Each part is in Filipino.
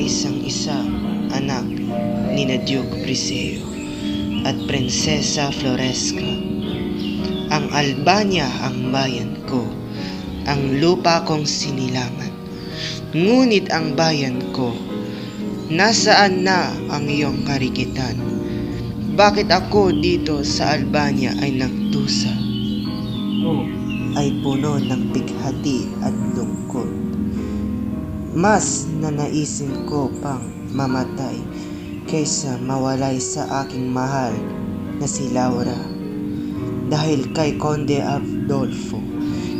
ay isang-isa anak ni Duke Briseo at Prinsesa Floresca. Ang Albania ang bayan ko, ang lupa kong sinilangan. Ngunit ang bayan ko, nasaan na ang iyong karikitan? Bakit ako dito sa Albania ay nagdusa? Ay puno ng bighati at lungkot. Mas nanaisin ko pang mamatay kaysa mawalay sa aking mahal na si Laura. Dahil kay Conde Adolfo,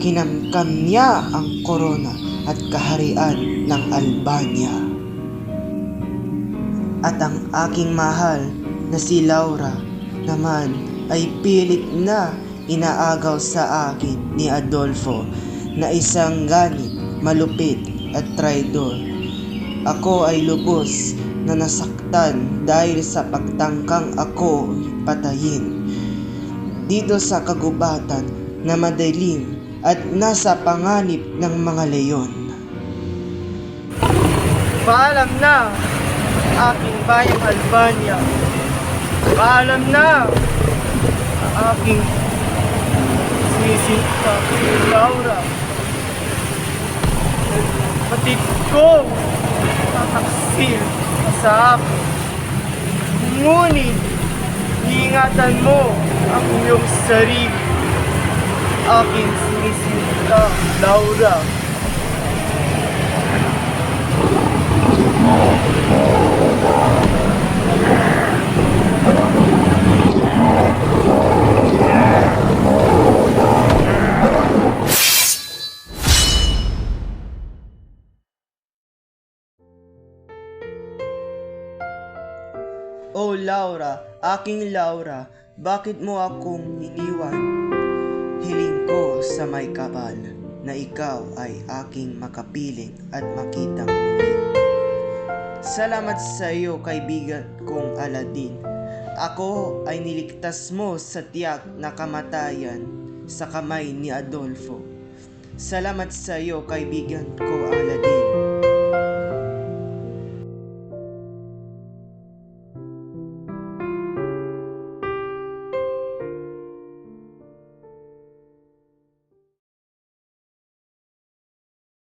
kinamkam niya ang korona at kaharian ng Albania. At ang aking mahal na si Laura naman ay pilit na inaagaw sa akin ni Adolfo na isang ganit, malupit at traidor. Ako ay lubos na nasaktan dahil sa pagtangkang ako patayin dito sa kagubatan na madilim at nasa panganib ng mga leyon. Paalam na aking bayang Albania. Paalam na aking sinisita si Laura. Batid ko tataksil sa akin. Ngunit iingatan mo ang iyong sarili. Aking sinisita Laura. Oh Laura, aking Laura, bakit mo akong iniwan? Hiling ko sa may kapal na ikaw ay aking makapiling at makitang muli. Salamat sa iyo, kaibigan kong Aladin. Ako ay niligtas mo sa tiyak na kamatayan sa kamay ni Adolfo. Salamat sa iyo, kaibigan ko Aladin.